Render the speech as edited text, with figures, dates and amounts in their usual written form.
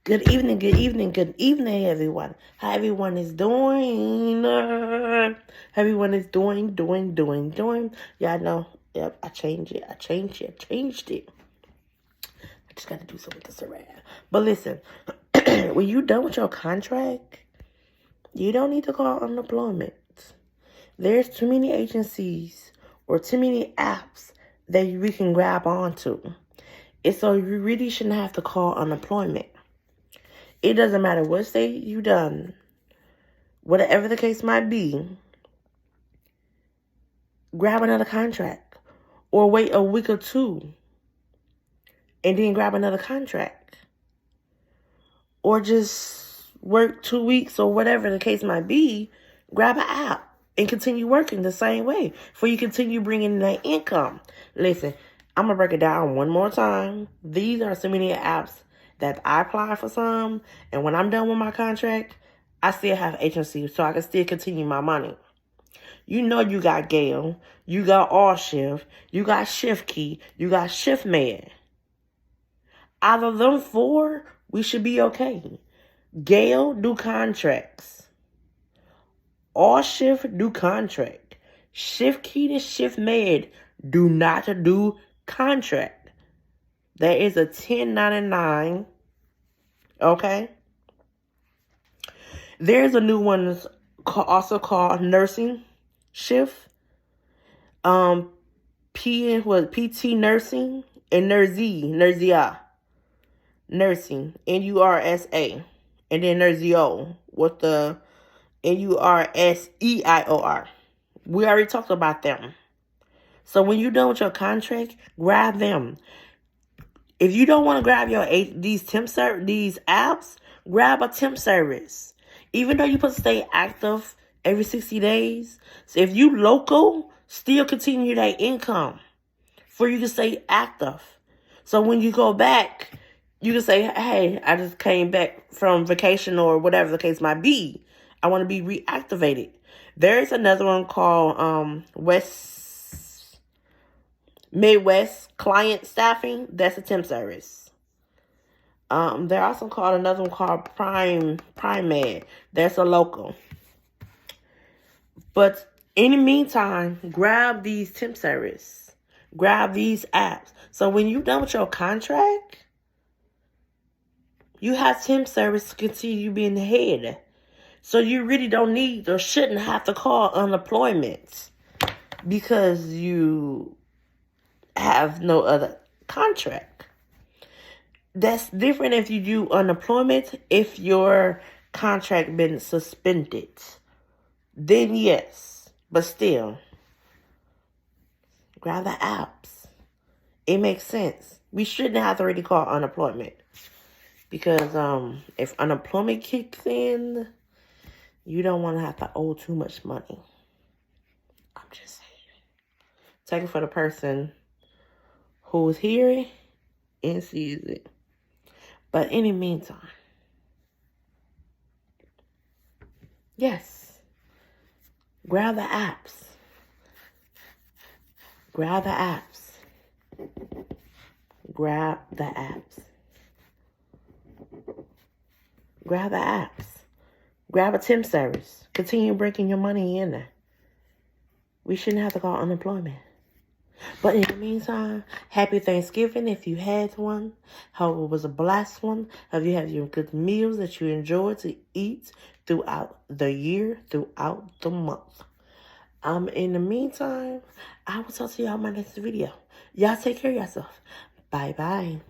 Good evening, good evening, good evening, everyone. How everyone is doing? Everyone is doing. Y'all know, yep, I changed it. I changed it. I just got to do something with this around. But listen, when you done with your contract, you don't need to call unemployment. There's too many agencies or too many apps that we can grab onto. And so you really shouldn't have to call unemployment. It doesn't matter what state you done, whatever the case might be, grab another contract or wait a week or two and then grab another contract. Or just work 2 weeks or whatever the case might be, grab an app and continue working the same way for you continue bringing in that income. Listen, I'm going to break it down one more time. These are so many apps that I apply for some, and when I'm done with my contract, I still have agency so I can still continue my money. You know you got Gale, you got All Shift, you got Shift Key, you got Shift Man. Out of them four, we should be okay. Gale do contracts. All Shift do contract. Shift Key and Shift Med do not do contract. There is a 1099. Okay. There's a new one that's also called nursing shift. PT nursing and Nurzia. Nursing, NURSA, and then Nurzio with the NURSEIOR. We already talked about them. So when you're done with your contract, grab them. If you don't want to grab these apps, grab a temp service. Even though you supposed to stay active every 60 days, so if you local, still continue that income for you to stay active. So when you go back, you can say, hey, I just came back from vacation or whatever the case might be. I want to be reactivated. There is another one called Midwest Client Staffing. That's a temp service. They're also called another one called Prime Med. That's a local. But in the meantime, grab these temp service. Grab these apps. So when you're done with your contract, you have temp service to continue being ahead. So you really don't need or shouldn't have to call unemployment because you have no other contract. That's different if you do unemployment. If your contract been suspended, then yes. But still, grab the apps. It makes sense. We shouldn't have to already call unemployment. Because if unemployment kicks in, you don't want to have to owe too much money. I'm just saying. Take it for the person who's hearing and sees it. But in the meantime, yes, grab the apps. Grab the apps. Grab the apps. Grab the apps. Grab a temp service. Continue breaking your money in there. We shouldn't have to call unemployment. But in the meantime, happy Thanksgiving if you had one. Hope it was a blessed one. Hope you have your good meals that you enjoy to eat throughout the year, throughout the month. In the meantime, I will talk to y'all in my next video. Y'all take care of yourself. Bye-bye.